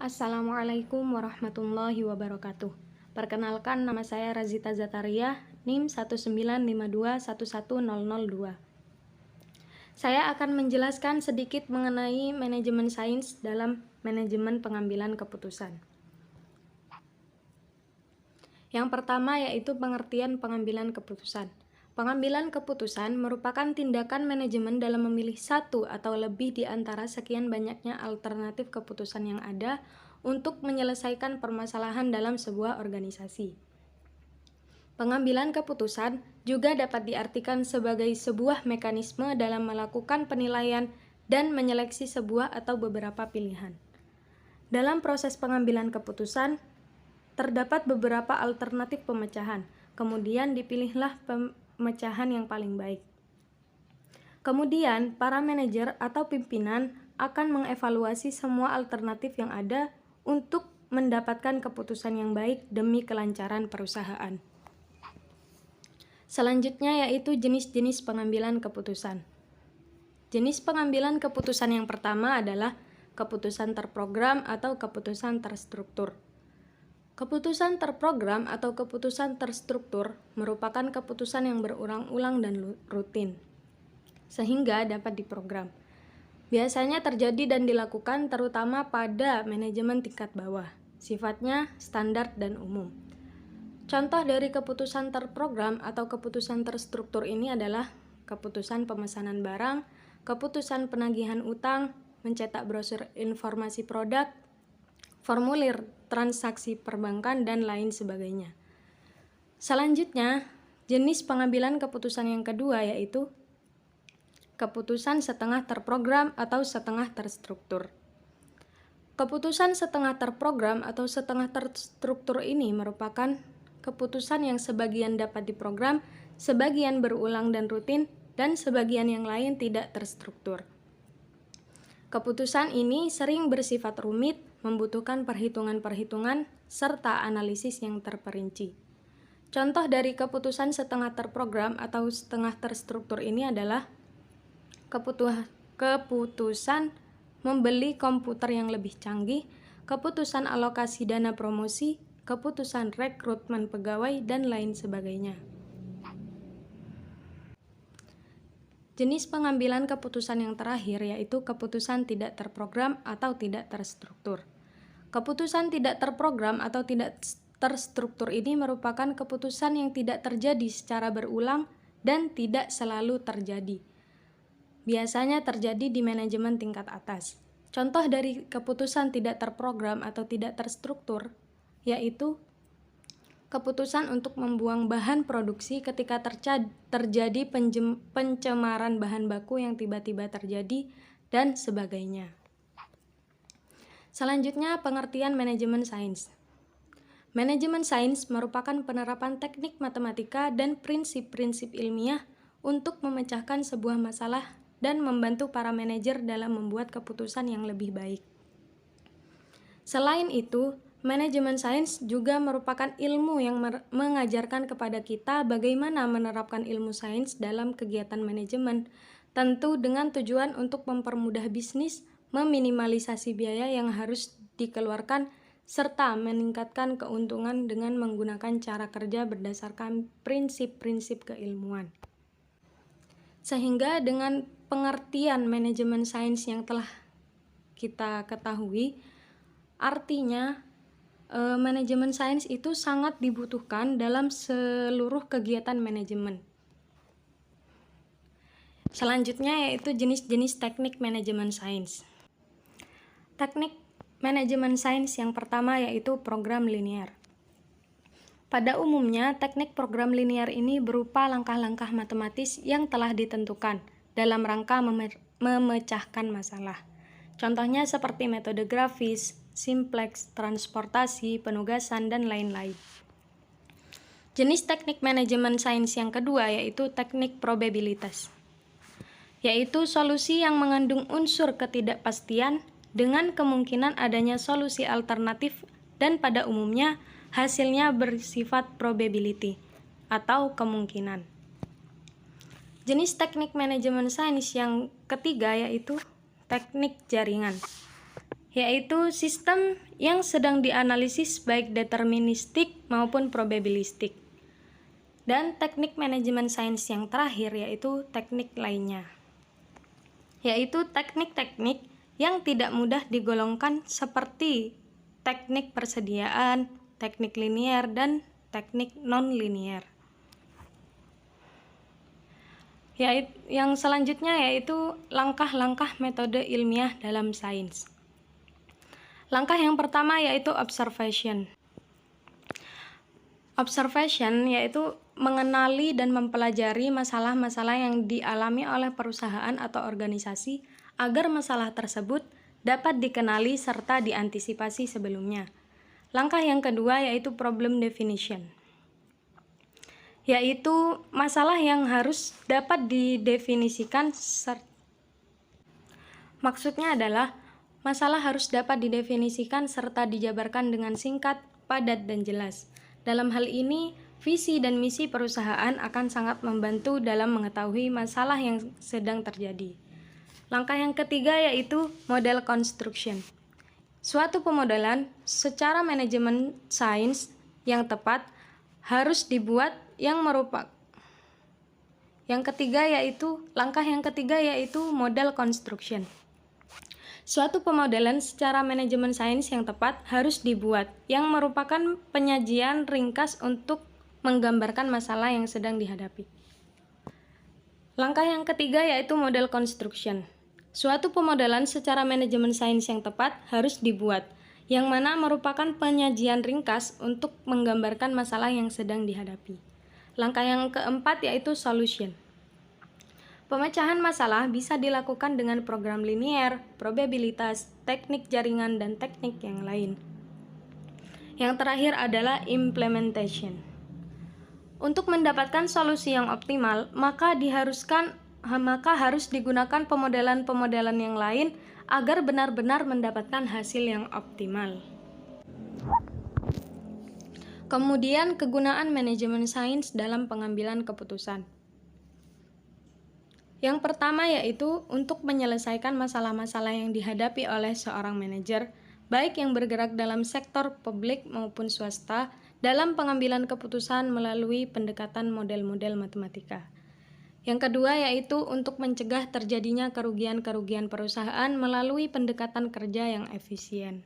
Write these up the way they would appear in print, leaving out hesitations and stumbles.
Assalamualaikum warahmatullahi wabarakatuh. Perkenalkan, nama saya Razita Zataria, NIM 195211002. Saya akan menjelaskan sedikit mengenai manajemen sains dalam manajemen pengambilan keputusan. Yang pertama yaitu pengertian pengambilan keputusan. Pengambilan keputusan merupakan tindakan manajemen dalam memilih satu atau lebih di antara sekian banyaknya alternatif keputusan yang ada untuk menyelesaikan permasalahan dalam sebuah organisasi. Pengambilan keputusan juga dapat diartikan sebagai sebuah mekanisme dalam melakukan penilaian dan menyeleksi sebuah atau beberapa pilihan. Dalam proses pengambilan keputusan, terdapat beberapa alternatif pemecahan, kemudian dipilihlah pemecahan yang paling baik. Kemudian, para manajer atau pimpinan akan mengevaluasi semua alternatif yang ada untuk mendapatkan keputusan yang baik demi kelancaran perusahaan. Selanjutnya yaitu jenis-jenis pengambilan keputusan. Jenis pengambilan keputusan yang pertama adalah keputusan terprogram atau keputusan terstruktur. Keputusan terprogram atau keputusan terstruktur merupakan keputusan yang berulang-ulang dan rutin, sehingga dapat diprogram. Biasanya terjadi dan dilakukan terutama pada manajemen tingkat bawah, sifatnya standar dan umum. Contoh dari keputusan terprogram atau keputusan terstruktur ini adalah keputusan pemesanan barang, keputusan penagihan utang, mencetak brosur informasi produk, formulir transaksi perbankan, dan lain sebagainya. Selanjutnya, jenis pengambilan keputusan yang kedua yaitu keputusan setengah terprogram atau setengah terstruktur. Keputusan setengah terprogram atau setengah terstruktur ini merupakan keputusan yang sebagian dapat diprogram, sebagian berulang dan rutin, dan sebagian yang lain tidak terstruktur. Keputusan ini sering bersifat rumit, membutuhkan perhitungan-perhitungan, serta analisis yang terperinci. Contoh dari keputusan setengah terprogram atau setengah terstruktur ini adalah keputusan membeli komputer yang lebih canggih, keputusan alokasi dana promosi, keputusan rekrutmen pegawai, dan lain sebagainya. Jenis pengambilan keputusan yang terakhir yaitu keputusan tidak terprogram atau tidak terstruktur. Keputusan tidak terprogram atau tidak terstruktur ini merupakan keputusan yang tidak terjadi secara berulang dan tidak selalu terjadi. Biasanya terjadi di manajemen tingkat atas. Contoh dari keputusan tidak terprogram atau tidak terstruktur yaitu keputusan untuk membuang bahan produksi ketika terjadi pencemaran bahan baku yang tiba-tiba terjadi, dan sebagainya. Selanjutnya, pengertian manajemen sains. Manajemen sains merupakan penerapan teknik matematika dan prinsip-prinsip ilmiah untuk memecahkan sebuah masalah dan membantu para manajer dalam membuat keputusan yang lebih baik. Selain itu, manajemen sains juga merupakan ilmu yang mengajarkan kepada kita bagaimana menerapkan ilmu sains dalam kegiatan manajemen, tentu dengan tujuan untuk mempermudah bisnis, meminimalisasi biaya yang harus dikeluarkan, serta meningkatkan keuntungan dengan menggunakan cara kerja berdasarkan prinsip-prinsip keilmuan. Sehingga dengan pengertian manajemen sains yang telah kita ketahui, artinya manajemen sains itu sangat dibutuhkan dalam seluruh kegiatan manajemen. Selanjutnya yaitu jenis-jenis teknik manajemen sains. Teknik manajemen sains yang pertama yaitu program linear. Pada umumnya, teknik program linear ini berupa langkah-langkah matematis yang telah ditentukan dalam rangka memecahkan masalah. Contohnya seperti metode grafis, simplex, transportasi, penugasan, dan lain-lain. Jenis teknik manajemen sains yang kedua yaitu teknik probabilitas, yaitu solusi yang mengandung unsur ketidakpastian dengan kemungkinan adanya solusi alternatif dan pada umumnya hasilnya bersifat probability atau kemungkinan. Jenis teknik manajemen sains yang ketiga yaitu teknik jaringan, yaitu sistem yang sedang dianalisis baik deterministik maupun probabilistik. Dan teknik manajemen sains yang terakhir yaitu teknik lainnya, yaitu teknik-teknik yang tidak mudah digolongkan seperti teknik persediaan, teknik linier, dan teknik non-linier. Yang selanjutnya yaitu langkah-langkah metode ilmiah dalam sains. Langkah yang pertama yaitu observation. Observation yaitu mengenali dan mempelajari masalah-masalah yang dialami oleh perusahaan atau organisasi agar masalah tersebut dapat dikenali serta diantisipasi sebelumnya. Langkah yang kedua yaitu problem definition, yaitu masalah yang harus dapat didefinisikan. Maksudnya adalah masalah harus dapat didefinisikan serta dijabarkan dengan singkat, padat, dan jelas. Dalam hal ini, visi dan misi perusahaan akan sangat membantu dalam mengetahui masalah yang sedang terjadi. Langkah yang ketiga yaitu model construction. Suatu pemodelan secara manajemen sains yang tepat harus dibuat langkah yang ketiga yaitu model construction. Suatu pemodelan secara manajemen sains yang tepat harus dibuat, yang merupakan penyajian ringkas untuk menggambarkan masalah yang sedang dihadapi. Langkah yang ketiga yaitu model construction. Suatu pemodelan secara manajemen sains yang tepat harus dibuat, yang mana merupakan penyajian ringkas untuk menggambarkan masalah yang sedang dihadapi. Langkah yang keempat yaitu solution. Pemecahan masalah bisa dilakukan dengan program linier, probabilitas, teknik jaringan, dan teknik yang lain. Yang terakhir adalah implementation. Untuk mendapatkan solusi yang optimal, maka harus digunakan pemodelan-pemodelan yang lain agar benar-benar mendapatkan hasil yang optimal. Kemudian, kegunaan manajemen sains dalam pengambilan keputusan. Yang pertama yaitu untuk menyelesaikan masalah-masalah yang dihadapi oleh seorang manajer, baik yang bergerak dalam sektor publik maupun swasta, dalam pengambilan keputusan melalui pendekatan model-model matematika. Yang kedua yaitu untuk mencegah terjadinya kerugian-kerugian perusahaan melalui pendekatan kerja yang efisien.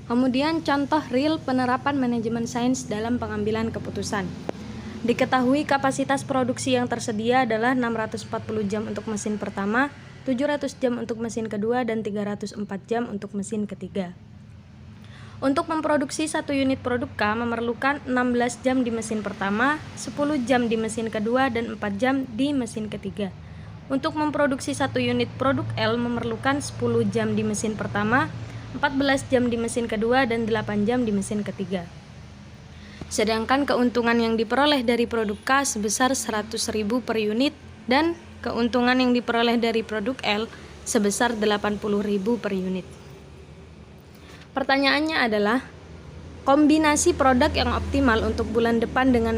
Kemudian contoh real penerapan manajemen sains dalam pengambilan keputusan. Diketahui kapasitas produksi yang tersedia adalah 640 jam untuk mesin pertama, 700 jam untuk mesin kedua, dan 304 jam untuk mesin ketiga. Untuk memproduksi satu unit produk K memerlukan 16 jam di mesin pertama, 10 jam di mesin kedua, dan 4 jam di mesin ketiga. Untuk memproduksi satu unit produk L memerlukan 10 jam di mesin pertama, 14 jam di mesin kedua, dan 8 jam di mesin ketiga. Sedangkan keuntungan yang diperoleh dari produk K sebesar 100.000 per unit dan keuntungan yang diperoleh dari produk L sebesar 80.000 per unit. Pertanyaannya adalah, kombinasi produk yang optimal untuk bulan depan dengan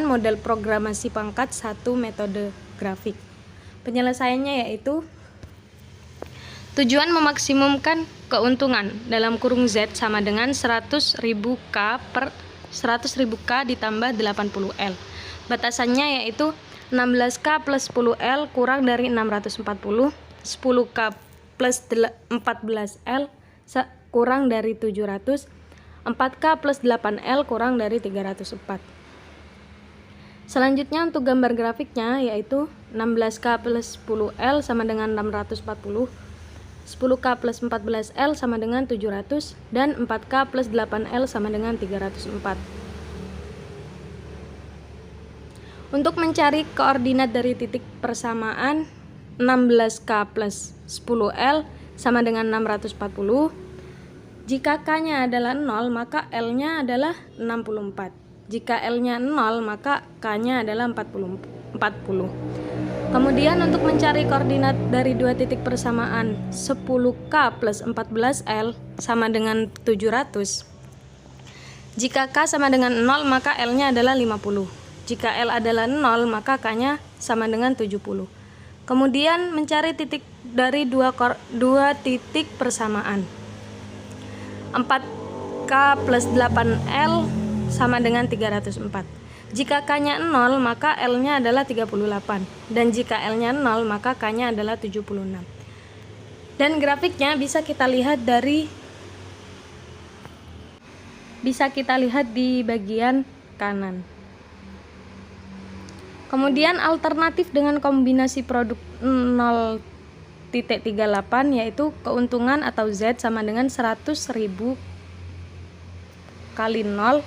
model programasi pangkat 1 metode grafik. Penyelesaiannya yaitu tujuan memaksimumkan keuntungan dalam kurung Z sama dengan 100.000 K per 100.000 K ditambah 80L. Batasannya yaitu 16K plus 10L kurang dari 640, 10K plus 14L kurang dari 700, 4K plus 8L kurang dari 304. Selanjutnya untuk gambar grafiknya yaitu 16K plus 10L sama dengan 640, 10K plus 14L sama dengan 700, dan 4K plus 8L sama dengan 304. Untuk mencari koordinat dari titik persamaan 16K plus 10L sama dengan 640, jika K-nya adalah 0 maka L-nya adalah 64. Jika L-nya 0 maka K-nya adalah 40. Kemudian untuk mencari koordinat dari dua titik persamaan 10K plus 14L sama dengan 700. Jika K sama dengan 0 maka L-nya adalah 50. Jika L adalah 0 maka K-nya sama dengan 70. Kemudian mencari titik dari dua titik persamaan. 4K plus 8L sama dengan 304. Jika K-nya 0, maka L-nya adalah 38. Dan jika L-nya 0, maka K-nya adalah 76. Dan grafiknya bisa kita lihat di bagian kanan. Kemudian alternatif dengan kombinasi produk 0.38 yaitu keuntungan atau Z sama dengan 100.000 kali 0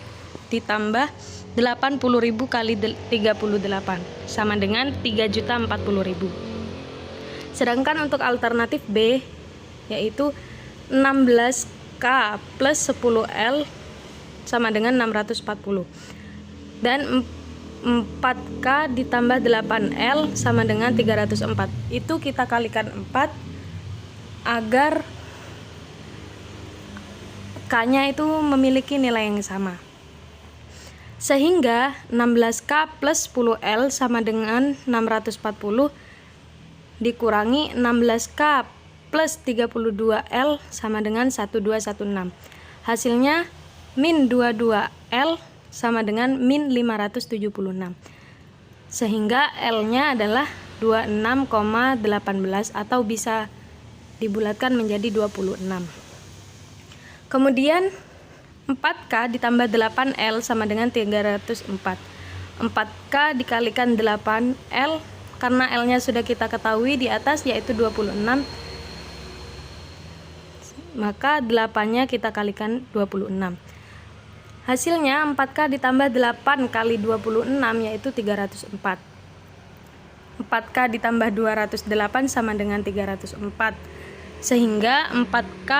ditambah 80.000 kali 38 sama dengan 3.040.000. Sedangkan untuk alternatif B yaitu 16K plus 10L sama dengan 640 dan 4K ditambah 8L sama dengan 304. Itu kita kalikan 4 agar K-nya itu memiliki nilai yang sama. Sehingga 16K plus 10L sama dengan 640 dikurangi 16K plus 32L sama dengan 1216. Hasilnya min 22L sama dengan min 576. Sehingga L-nya adalah 26,18 atau bisa dibulatkan menjadi 26. Kemudian 4K ditambah 8L sama dengan 304. 4K dikalikan 8L karena L-nya sudah kita ketahui di atas yaitu 26. Maka 8-nya kita kalikan 26. Hasilnya 4K ditambah 8 kali 26 yaitu 304. 4K ditambah 208 sama dengan 304. Sehingga 4K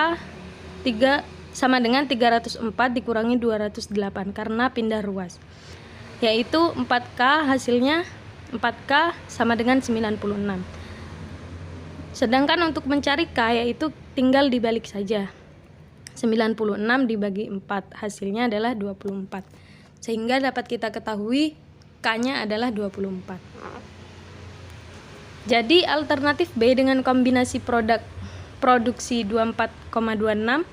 sama dengan 304 dikurangi 208 karena pindah ruas. Yaitu 4K hasilnya 4K sama dengan 96. Sedangkan untuk mencari K yaitu tinggal dibalik saja. 96 dibagi 4 hasilnya adalah 24. Sehingga dapat kita ketahui K-nya adalah 24. Jadi alternatif B dengan kombinasi produksi 24,26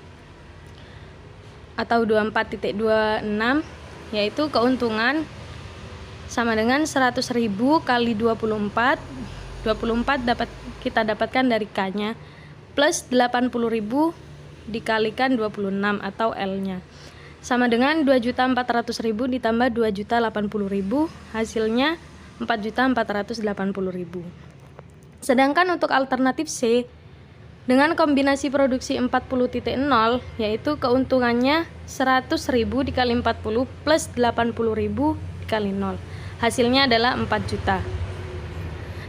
atau 24.26 yaitu keuntungan sama dengan 100.000 kali 24. 24 dapat kita dapatkan dari K-nya plus 80.000 dikalikan 26 atau L-nya sama dengan 2.400.000 ditambah 2.080.000 hasilnya 4.480.000. Sedangkan untuk alternatif C dengan kombinasi produksi 40.0 yaitu keuntungannya 100.000 dikali 40 plus 80.000 dikali 0 hasilnya adalah 4 juta.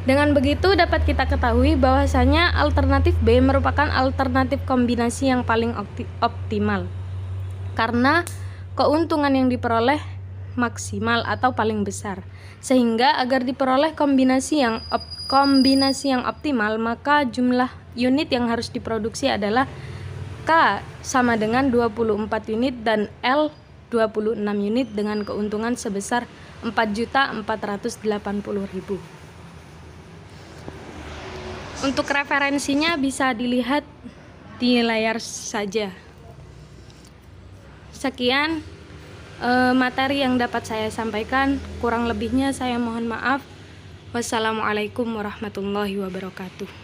Dengan begitu dapat kita ketahui bahwasanya alternatif B merupakan alternatif kombinasi yang paling optimal karena keuntungan yang diperoleh maksimal atau paling besar. Sehingga agar diperoleh kombinasi yang optimal maka jumlah unit yang harus diproduksi adalah K sama dengan 24 unit dan L 26 unit dengan keuntungan sebesar 4.480.000. Untuk referensinya bisa dilihat di layar saja. Sekian materi yang dapat saya sampaikan. Kurang lebihnya saya mohon maaf. Wassalamualaikum warahmatullahi wabarakatuh.